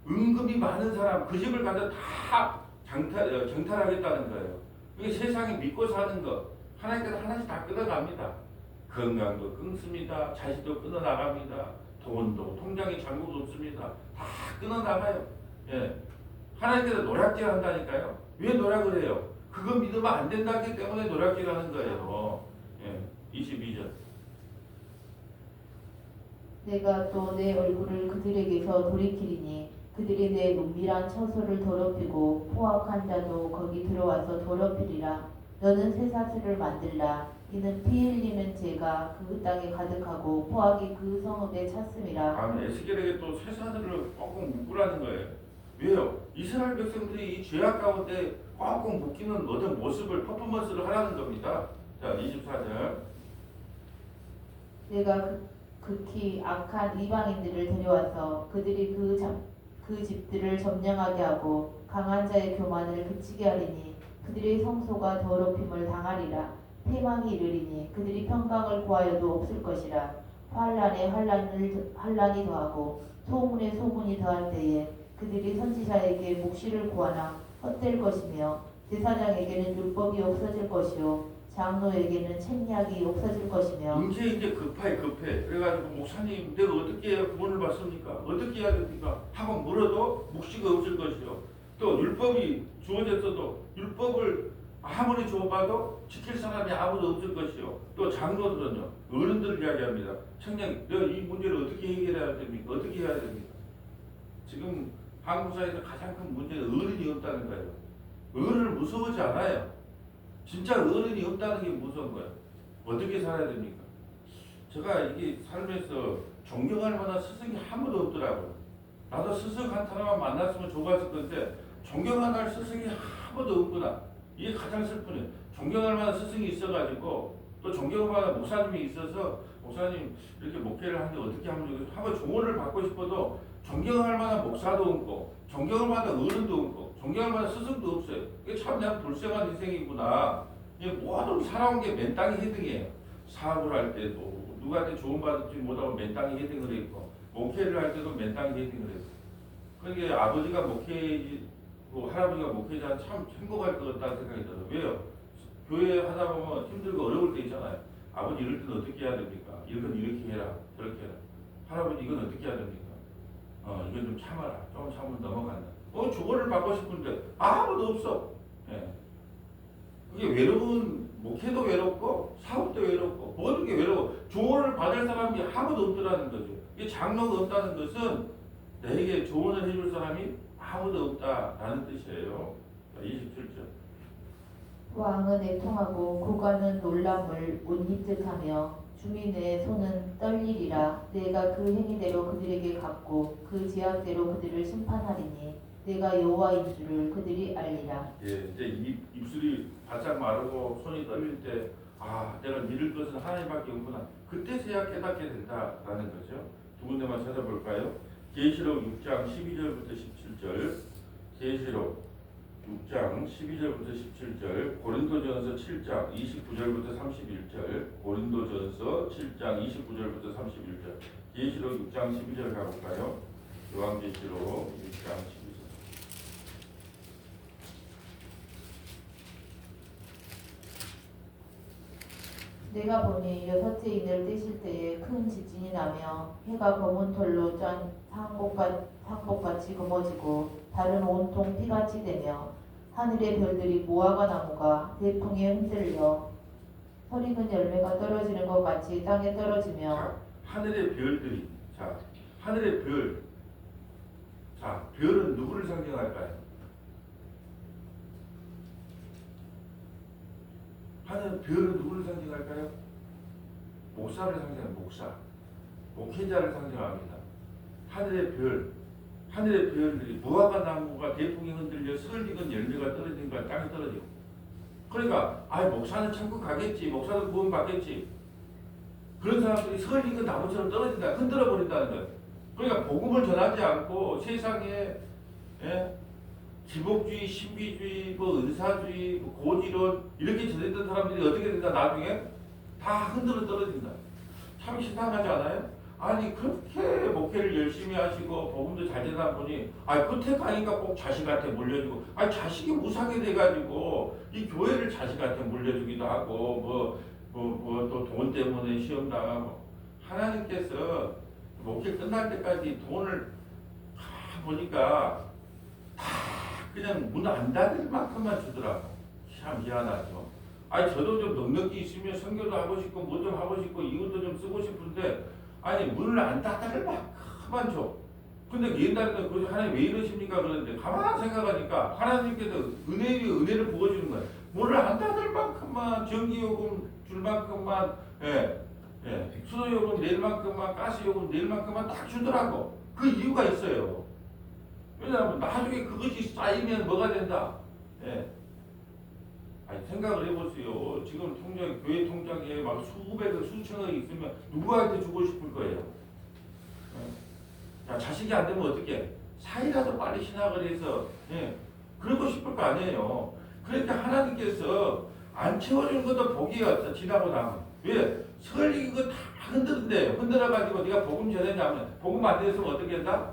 은금이 많은 사람 그 집을 가서 다 정탈하겠다는 거예요. 이게 세상에 믿고 사는 거 하나님께서 하나씩 다 끊어갑니다. 건강도 끊습니다. 자식도 끊어나갑니다. 돈도 통장에 잔고도 없습니다. 다 끊어나가요. 예. 하나님께서 노략질 한다니까요. 왜 노략을 해요? 그거 믿으면 안 된다기 때문에 노략질 하는 거예요. 예. 22절. 내가 또 내 얼굴을 그들에게서 돌이키리니 그들이 내 은밀한 처소를 더럽히고 포악한 자도 거기 들어와서 더럽히리라. 너는 쇠사슬을 만들라. 이는 피 흘리는 죄가 그 땅에 가득하고 포악이 그 성읍에 찼음이라. 아멘. 에스겔에게 또 쇠사슬을 꽉꽉 묶으라는 거예요. 왜요? 이스라엘 백성들이 이 죄악 가운데 꽉꽉 묶이는 어떤 모습을 퍼포먼스를 하라는 겁니다. 자, 24절. 내가 극히 악한 이방인들을 데려와서 그들이 그 집들을 점령하게 하고 강한 자의 교만을 그치게 하리니 그들의 성소가 더럽힘을 당하리라. 패망이 이르리니 그들이 평강을 구하여도 없을 것이라. 환란에 환란이 더하고 소문에 소문이 더할 때에 그들이 선지자에게 묵시를 구하나 헛될 것이며 제사장에게는 율법이 없어질 것이요 장로에게는 책략이 없어질 것이며. 이제 급해. 그래가지고 목사님 내가 어떻게 해야 구원을 받습니까? 어떻게 해야 됩니까? 하고 물어도 묵시가 없을 것이요. 또 율법이 주어졌어도 율법을 아무리 줘봐도 지킬 사람이 아무도 없을 것이요. 또 장로들은요. 어른들을 이야기합니다. 청년 내가 이 문제를 어떻게 해결해야 됩니까? 어떻게 해야 됩니까? 지금 한국 사회에서 가장 큰 문제는 어른이 없다는 거예요. 어른을 무서워하지 않아요. 진짜 어른이 없다는 게 무서운 거예요. 어떻게 살아야 됩니까? 제가 이게 삶에서 존경할 만한 스승이 아무도 없더라고요. 나도 스승 한 사람만 만났으면 좋았을 건데 존경할 만한 스승이 아무도 없구나. 이게 가장 슬프네요. 존경할 만한 스승이 있어가지고 또 존경할 만한 목사님이 있어서 목사님 이렇게 목회를 하는데 어떻게 하면 좋겠어요? 한번 조언을 받고 싶어도 존경할 만한 목사도 없고 존경할 만한 어른도 없고 존경할 만한 스승도 없어요. 이게 참 그냥 불쌍한 인생이구나. 이게 모든 살아온 게 맨 땅이 헤딩이에요. 사업을 할 때도 누구한테 조언 받지 못하고 맨 땅이 헤딩을 했고 목회를 할 때도 맨 땅이 헤딩을 했고. 그러니까 아버지가 할아버지가 목회자는 참 행복할 것 같다는 생각이 들어요. 왜요? 교회 하다 보면 힘들고 어려울 때 있잖아요. 아버지 이럴 때는 어떻게 해야 됩니까? 이건 이렇게 해라, 저렇게 해라. 할아버지 이건 어떻게 해야 됩니까? 이건 좀 참아라. 조금 참으면 넘어간다. 조언을 받고 싶은데 아무도 없어. 예. 그게 외로운 목회도 외롭고 사업도 외롭고 모든 게 외로워. 조언을 받을 사람이 아무도 없더라는 거죠. 이게 장로가 없다는 것은 내게 조언을 해줄 사람이 아무도 없다라는 뜻이에요. 27절. 왕은 애통하고 고관은 놀람을 못 입듯하며 주민의 손은 떨리리라. 내가 그 행위대로 그들에게 갚고 그 죄악대로 그들을 심판하리니 내가 여호와인 줄을 그들이 알리라. 예, 이제 입술이 바짝 마르고 손이 떨릴 때, 내가 믿을 것은 하나님밖에 없구나. 그때서야 깨닫게 된다라는 거죠. 두 군데만 찾아볼까요? 계시록 6장 12절부터 17절, 계시록 6장 12절부터 17절, 고린도전서 7장 29절부터 31절, 고린도전서 7장 29절부터 31절, 계시록 6장 12절 가볼까요? 요한계시록 6장 12절. 내가 보니 여섯째 인을 떼실 때에 큰 지진이 나며 해가 검은 털로 짠 상복같이 검어지고 달은 온통 피같이 되며 하늘의 별들이 무화과 나무가 대풍에 흔들려 설익은 열매가 떨어지는 것 같이 땅에 떨어지며 하늘의 별들이 하늘의 별. 별은 누구를 상징할까요? 하늘 별은 누구를 상징할까요? 목사를 상징합니다. 목회자를 상징합니다. 하늘의 별들이 무화과 나무가 대풍에 흔들려 설익은 열매가 떨어지니까 땅에 떨어지고. 그러니까 목사는 천국 가겠지, 목사는 구원 받겠지. 그런 사람들이 설익은 나무처럼 떨어진다, 흔들어 버린다는 거예요. 그러니까 복음을 전하지 않고 세상에 기복주의, 신비주의, 은사주의, 고지론 이렇게 전했던 사람들이 어떻게 된다? 나중에 다 흔들어 떨어진다. 참 이상하지 않아요? 그렇게 목회를 열심히 하시고 복음도 잘 되다 보니 끝에 가니까 꼭 자식한테 물려주고 자식이 무상이 돼가지고 이 교회를 자식한테 물려주기도 하고 또 돈 때문에 시험 당하고. 하나님께서 목회 끝날 때까지 돈을 보니까 그냥 문 안 닫을 만큼만 주더라고. 참 미안하죠. 저도 좀 넉넉히 있으면 선교도 하고 싶고 뭐 좀 하고 싶고 이것도 좀 쓰고 싶은데 문을 안 닫을 만큼만 줘. 근데 옛날에는 그 하나님 왜 이러십니까 그러는데 가만 생각하니까 하나님께서 은혜를 부어주는 거예요. 문을 안 닫을 만큼만, 전기요금 줄 만큼만, 수도요금 낼 만큼만, 가스요금 낼 만큼만 딱 주더라고. 그 이유가 있어요. 왜냐하면 나중에 그것이 쌓이면 뭐가 된다. 생각을 해보세요. 지금 교회 통장에 막 수백억, 수천억이 있으면 누구한테 주고 싶을 거예요. 자식이 안 되면 어떻게? 사이라도 빨리 신학을 해서 그러고 싶을 거 아니에요. 그러니까 하나님께서 안 채워주는 것도 복이야. 지나고 나면. 왜? 설리 이거 다 흔들어가지고 네가 복음 전했냐면 복음 안 됐으면 어떻게 한다?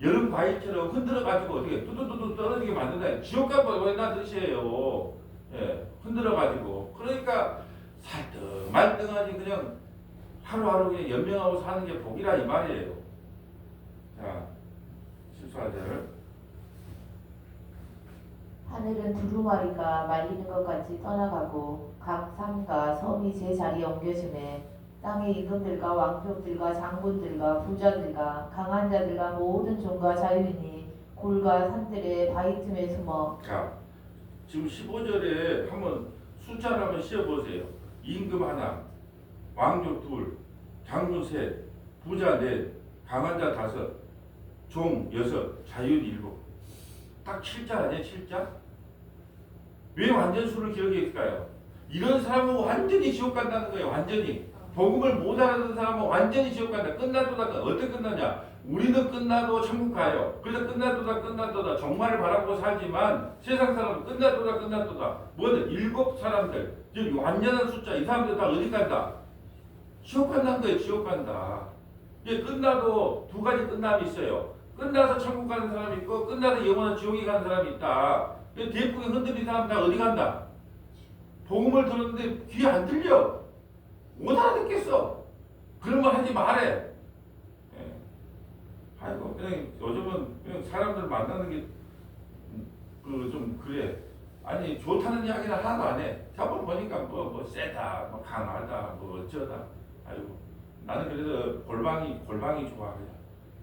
여름 과일처럼 흔들어가지고 어떻게 뚜두두두 떨어지게 만든다. 지옥 가버린다 뜻이에요. 흔들어가지고. 그러니까 살등말등하니 그냥 하루하루 그냥 연명하고 사는 게 복이라 이 말이에요. 자, 14절. 하늘은 두루마리가 말리는 것 같이 떠나가고 각 산과 섬이 제 자리에 옮겨지매 땅의 임금들과 왕족들과 장군들과 부자들과 강한 자들과 모든 종과 자유인이 골과 산들의 바위 틈에 숨어. 지금 15절에 한번 숫자를 한번 씌워보세요. 임금 하나, 왕족 둘, 장군 셋, 부자 넷, 강한 자 다섯, 종 여섯, 자유인 일곱. 딱 7자 아니에요? 7자? 왜 완전수를 기억했을까요? 이런 사람은 완전히 지옥 간다는 거예요. 완전히. 복음을 못 알아듣는 사람은 완전히 지옥 간다. 끝나도다. 어떻게 끝나냐? 우리는 끝나도 천국 가요. 그래서 끝나도다. 정말을 바라고 살지만 세상 사람은 끝나도다. 뭐든 7 사람들. 즉 완전한 숫자. 이 사람들 다 어디 간다? 지옥 간다는 거예요. 지옥 간다. 이게 끝나도 두 가지 끝남이 있어요. 끝나서 천국 가는 사람이 있고 끝나서 영원한 지옥에 가는 사람이 있다. 대풍에 흔들린 사람 다 어디 간다? 복음을 들었는데 귀에 안 들려. 못 알아듣겠어. 그런 말 하지 말해. 아이고 그냥 요즘은 그냥 사람들 만나는 게 그 좀 그래. 아니 좋다는 이야기는 하나도 안 해. 저번 보니까 뭐 세다, 뭐 강하다, 뭐 어쩌다. 아이고 나는 그래도 골방이 좋아 그냥.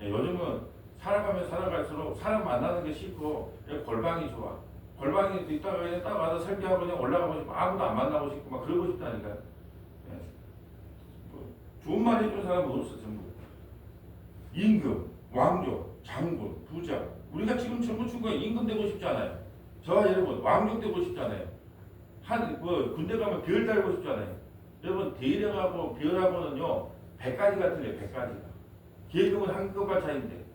예, 요즘은 살아가면 살아갈수록 사람 만나는 게 싫고 그냥 골방이 좋아. 골방에 있다가 그냥 딱 와서 설교하고 그냥 올라가고 싶고 아무도 안 만나고 싶고 막 그러고 싶다니까. 예. 뭐 좋은 말 해준 사람은 없어 전부. 임금, 왕족, 장군, 부자. 우리가 지금 전부 친구가 임금 되고 싶지 않아요. 저와 여러분 왕족 되고 싶지 않아요. 군대 가면 별 달고 싶지 않아요. 여러분 대령하고 별하고는요 100가지가 틀려요. 100가지가. 계급은 한급과 차이인데.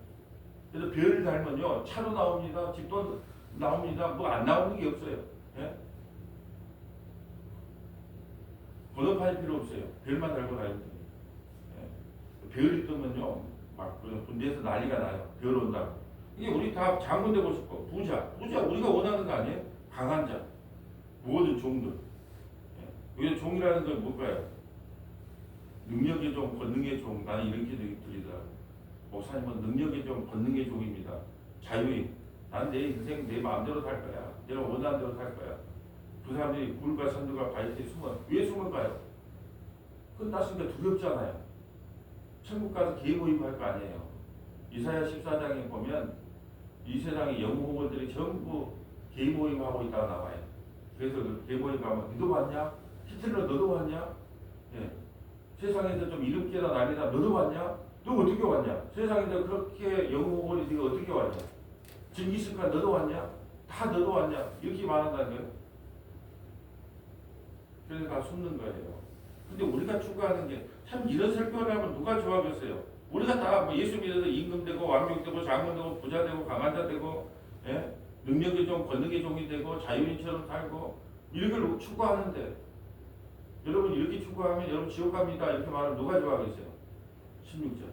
그래서 별을 달면요 차도 나옵니다. 집도 나옵니다. 뭐 안 나오는 게 없어요. 예? 번호판이 필요 없어요. 별만 달고 다니면 돼요. 예? 별이 뜨면요 막 군대에서 난리가 나요. 별 온다고. 이게 우리 다 장군 되고 싶고 부자 우리가 원하는 거 아니에요? 강한 자 모든 종들. 예. 여기 종이라는 건 뭘까요? 능력의 종, 권능의 종. 나는 이렇게 들리더라고. 목사님은 능력의 종, 권능의 종입니다. 자유인. 난 내 인생 내 마음대로 살 거야. 내가 원하는 대로 살 거야. 그 사람들이 굴과 선두가 바이트에 왜 숨을까요? 끝났으니까 두렵잖아요. 천국 가서 계모임할 거 아니에요. 이사야 14장에 보면 이 세상의 영웅들이 전부 계모임하고 있다가 나와요. 그래서 그 계모임 가면 너도 왔냐? 히틀러 너도 왔냐? 예. 세상에서 좀 이름 깨다 난리다 너도 왔냐? 너 어떻게 왔냐? 세상에서 그렇게 영웅들이 네가 어떻게 왔냐? 징기스칸 너도 왔냐? 다 너도 왔냐? 이렇게 말한다는 거예요. 그래서 다 숨는 거예요. 근데 우리가 추구하는 게 참 이런 설교를 하면 누가 좋아하겠어요? 우리가 다 뭐 예수 믿어서 임금 되고 왕족 되고 장군 되고 부자 되고 강한 자 되고 예? 능력의 종, 권능의 종이 되고 자유인처럼 살고 이런 걸 추구하는데 여러분 이렇게 추구하면 여러분 지옥 갑니다 이렇게 말하면 누가 좋아하겠어요? 16절.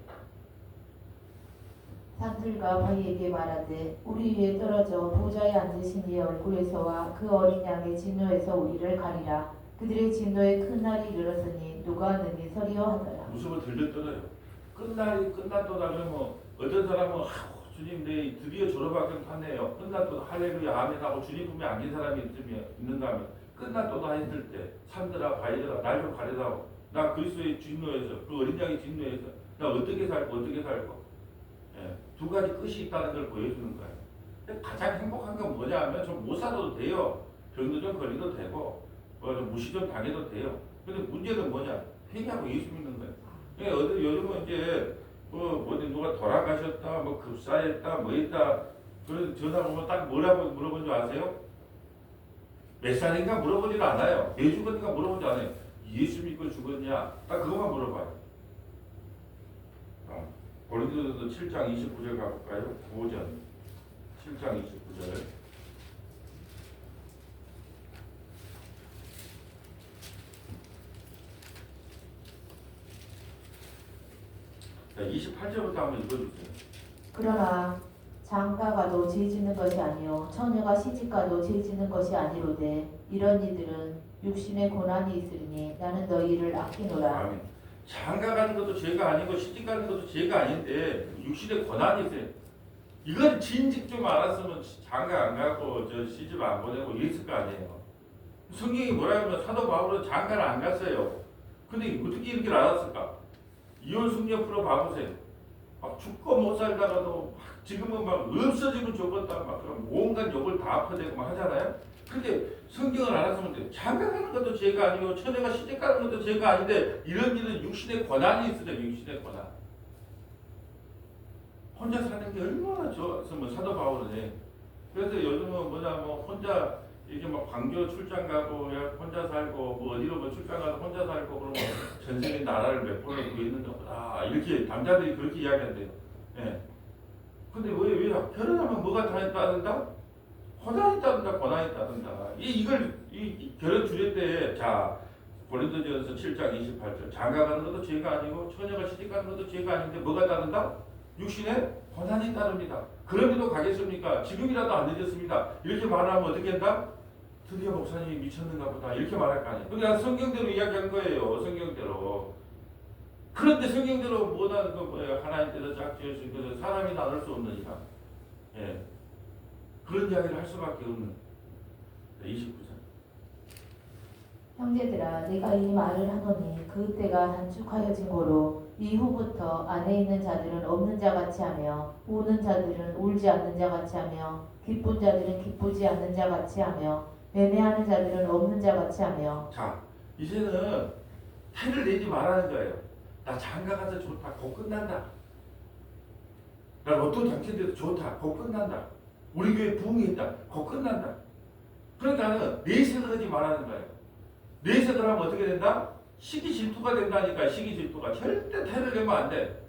산들과 바위에게 말하되 우리 위에 떨어져 보좌에 앉으신 이의 얼굴에서와 그 어린 양의 진노에서 우리를 가리라. 그들의 진노에 큰 날이 이르렀으니 누가 능히 서리요 하더라. 무섭게 들려들어요. 끝날이 끝났도다 그러면 어떤 사람은 주님 내 드디어 졸업학교 탔네요. 끝났도다 할렐루야 아멘 하고 주님 품에 안긴 사람이 있는가 하면 끝났도다 했을 때 산들아 바위들아 날 좀 가려다오. 나 그리스도의 진노에서 그 어린 양의 진노에서 나 어떻게 살고 예, 두 가지 끝이 있다는 걸 보여주는 거예요. 근데 가장 행복한 건 뭐냐 하면 좀 못 살아도 돼요. 병도 좀 걸려도 되고 좀 무시 좀 당해도 돼요. 근데 문제는 뭐냐? 회개하고 예수 믿는 거예요. 그러니까 요즘은 이제 어디 누가 돌아가셨다, 뭐 급사했다, 뭐 했다. 그래서 전화 오면 딱 뭐라고 물어본 줄 아세요? 몇 살인가 물어보지는 않아요. 왜 죽었는가 물어보지 않아요. 예수 믿고 죽었냐? 딱 그것만 물어봐요. 고린도전서 7장 29절 가볼까요? 5전 7장 29절. 자, 28절부터 한번 읽어주세요. 그러나 장가가도 죄 짓는 것이 아니요 처녀가 시집가도 죄 짓는 것이 아니로되 이런 이들은 육신의 고난이 있으리니 나는 너희를 아끼노라. 아멘. 장가 가는 것도 죄가 아니고 시집 가는 것도 죄가 아닌데 육신의 고난이 있어요. 이건 진즉 좀 알았으면 장가 안 가고 저 시집 안 보내고 이랬을 거 아니에요. 성경이 뭐라 하면 사도 바울은 장가를 안 갔어요. 근데 어떻게 이렇게 알았을까? 이혼 숙녀 풀어 봐보세요. 막 죽고 못 살다가도 막 지금은 막 없어지면 좋겠다 막 그런 온갖 욕을 다 퍼대고 막 하잖아요. 근데 성경을 알았으면 돼. 장가 가는 것도 죄가 아니고 처녀가 시집 가는 것도 죄가 아닌데 이런 일은 육신의 권한이 있으래. 육신의 권한. 혼자 사는 게 얼마나 좋았으면 사도 바울은 해. 그래서 요즘은 뭐냐 뭐 혼자 이게 막 광교 출장 가고 혼자 살고 뭐 어디로 뭐 출장 가서 혼자 살고 그러면 전생에 나라를 몇 번을 구했는가 보다 이렇게 남자들이 그렇게 이야기한대요. 예. 근데 왜 결혼하면 뭐가 다 따른다? 고난이 따른다, 고난이 따른다. 이걸 결혼 주례 때 자 고린도전서 7장 28절 장가가는 것도 죄가 아니고 처녀가 시집가는 것도 죄가 아닌데 뭐가 따른다? 육신의 고난이 따릅니다. 그럼에도 가겠습니까? 지금이라도 안 늦었습니다. 이렇게 말하면 어떻게 한다? 드디어 목사님이 미쳤는가 보다 이렇게 말할 거 아니에요. 그냥 성경대로 이야기한 거예요. 성경대로. 그런데 성경대로 못하는 거 뭐예요? 하나님께서 짝지으신 것은 사람이 나눌 수 없는 이상. 예. 그런 이야기를 할 수밖에 없는 29절. 형제들아 내가 이 말을 하노니 그 때가 단축하여진 고로 이후부터 안에 있는 자들은 없는 자 같이 하며 우는 자들은 울지 않는 자 같이 하며 기쁜 자들은 기쁘지 않는 자 같이 하며 매매하는 자들은 없는 자 같이 하며. 자, 이제는 태를 내지 말라는 거예요. 나 장가 가서 좋다. 곧 끝난다. 나 어떤 장치인데도 좋다. 곧 끝난다. 우리 교회 부흥했다. 곧 끝난다. 그러니까는 내색을 하지 말라는 거예요. 내색을 하면 어떻게 된다? 시기 질투가 된다니까. 시기 질투가. 절대 태를 내면 안 돼.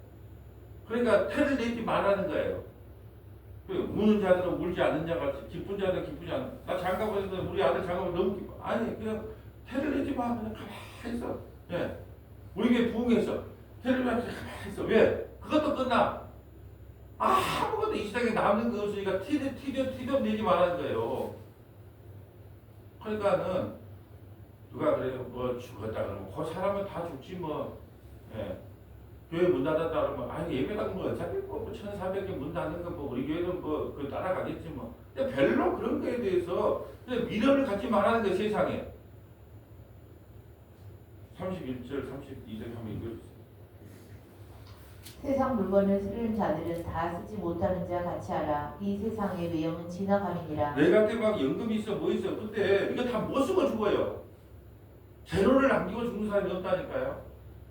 그러니까 태를 내지 말라는 거예요. 우는 자들은 울지 않는 자 같이, 기쁜 자들은 기쁘지 않는. 나 장가 보냈는데 우리 아들 장가 보면 너무 기뻐. 아니 그냥 태를 내지 마. 그냥 가만히 있어. 예. 우리 교회 부흥했어. 태를 내지 가만히 있어. 왜? 그것도 끝나. 아무것도 이 세상에 남는 거 없으니까 티도 내지 말라는 거예요. 그러니까는 누가 그래요? 뭐 죽었다 그러면 그 사람은 다 죽지 뭐. 예. 교회 문 닫았다 그러면 아니 예배당 뭐 어차피 뭐 1,400개 문 닫는 거 뭐 우리 교회는 뭐 그 따라가겠지 뭐. 근데 별로 그런 거에 대해서 그냥 미련을 갖지 말라는 거예요 세상에. 31절 32절 한번 읽어주세요. 세상 물건을 쓰는 자들은 다 쓰지 못하는 자 같이 하라. 이 세상의 외형은 지나감이니라. 내가 때 막 연금이 있어 뭐 있어 근데 이거 다 못 쓰고 죽어요. 재료를 남기고 죽는 사람이 없다니까요.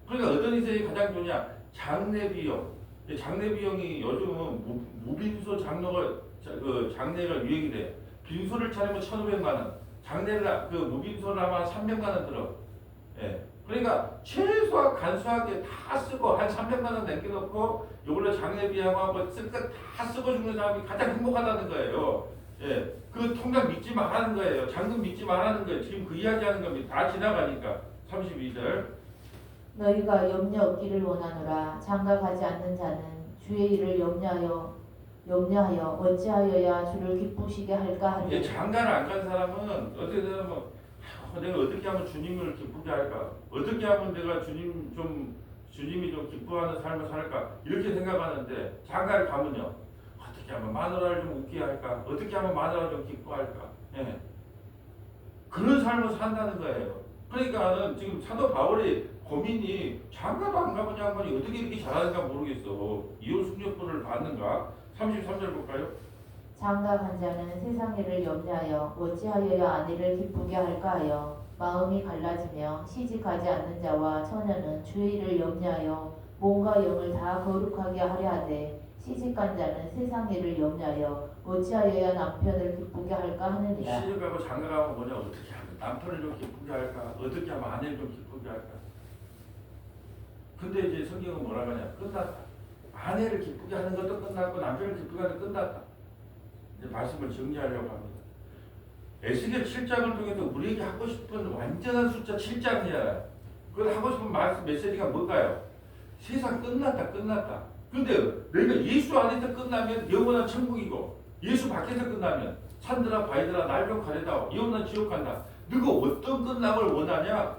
그러니까 어떤 인생이 가장 좋냐? 장례 비용. 장례 비용이 요즘은 무빈소 장례가 유행이 돼. 빈소를 차리면 1,500만 원. 장례를 무빈소를 하면 300만 원 들어. 예. 그러니까 최소한 간소하게 다 쓰고 한 300만 원 남겨놓고 이걸로 장례 비용하고 쓸 거 다 쓰고 죽는 사람이 가장 행복하다는 거예요. 예. 그 통장 믿지 말라는 거예요. 잔금 믿지 말라는 거예요. 지금 그 이야기하는 겁니다. 다 지나가니까. 32절. 너희가 염려 없기를 원하노라. 장가 가지 않는 자는 주의 일을 염려하여 어찌하여야 주를 기쁘시게 할까 하리니. 장가를 안 간 사람은 어떻게 되면 내가 어떻게 하면 주님을 기쁘게 할까? 어떻게 하면 내가 주님이 좀 기뻐하는 삶을 살까? 이렇게 생각하는데 장가를 가면요. 어떻게 하면 마누라를 좀 웃게 할까? 어떻게 하면 마누라를 좀 기뻐할까? 예. 그런 삶을 산다는 거예요. 그러니까는 지금 사도 바울이 고민이 장가도 안 가본 양반이 어떻게 이렇게 잘하는가 모르겠어. 이혼 숙녀권을 받는가? 33절 볼까요? 장가 간 자는 세상 일을 염려하여 어찌하여야 아내를 기쁘게 할까 하여 마음이 갈라지며 시집가지 않는 자와 처녀는 주의 일을 염려하여 몸과 영을 다 거룩하게 하려 하되 시집간 자는 세상 일을 염려하여 어찌하여야 남편을 기쁘게 할까 하느니라. 시집가고 장가가면 뭐냐? 어떻게 하면 남편을 좀 기쁘게 할까? 어떻게 하면 아내를 좀 기쁘게 할까? 근데 이제 성경은 뭐라고 하냐? 끝났다. 아내를 기쁘게 하는 것도 끝났고 남편을 기쁘게 하는 것도 끝났다. 이제 말씀을 정리하려고 합니다. 에스겔 7장을 통해서 우리에게 하고 싶은 완전한 숫자 7장이야. 그걸 하고 싶은 말씀 메시지가 뭘까요? 세상 끝났다. 근데 내가 예수 안에서 끝나면 영원한 천국이고 예수 밖에서 끝나면 산들아 바위들아 날 좀 가려다오 영원한 지옥 간다. 너가 어떤 끝남을 원하냐?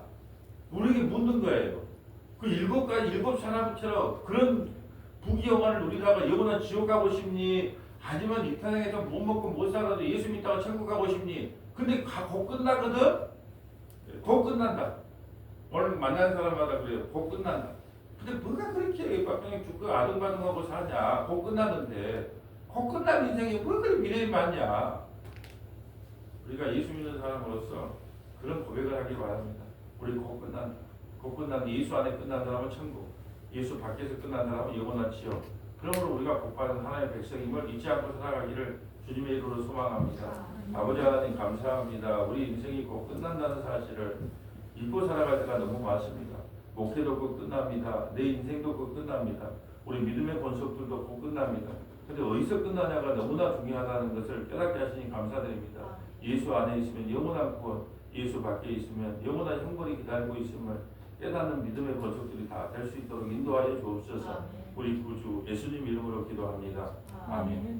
우리에게 묻는 거예요. 그 일곱 사람처럼 그런 부귀영화를 누리다가 영원한 지옥 가고 싶니? 아니면 이 세상에서 못 먹고 못 살아도 예수 믿다가 천국 가고 싶니? 근데 곧 끝나거든? 곧 끝난다. 오늘 만나는 사람마다 그래요. 곧 끝난다. 근데 뭐가 그렇게 그냥 죽고 아등바등하고 사냐? 곧 끝나는데 곧 끝난 인생에 뭐 그리 미련이 많냐? 우리가 예수 믿는 사람으로서 그런 고백을 하기 바랍니다. 우리 곧 끝난다. 곧 끝난 예수 안에 끝난 사람은 천국, 예수 밖에서 끝난 사람은 영원한 지옥. 그러므로 우리가 복받은 하나님의 백성임을 잊지 않고 살아가기를 주님의 이름으로 소망합니다. 아버지 하나님 감사합니다. 우리 인생이 곧 끝난다는 사실을 잊고 살아갈 때가 너무 많습니다. 목회도 곧 끝납니다. 내 인생도 곧 끝납니다. 우리 믿음의 본속들도 곧 끝납니다. 근데 어디서 끝나냐가 너무나 중요하다는 것을 깨닫게 하시니 감사드립니다. 예수 안에 있으면 영원한 구원, 예수 밖에 있으면 영원한 형벌이 기다리고 있음을 깨닫는 믿음의 권속들이 다 될 수 있도록 인도하여 주옵소서. 우리 구주 예수님 이름으로 기도합니다. 아멘.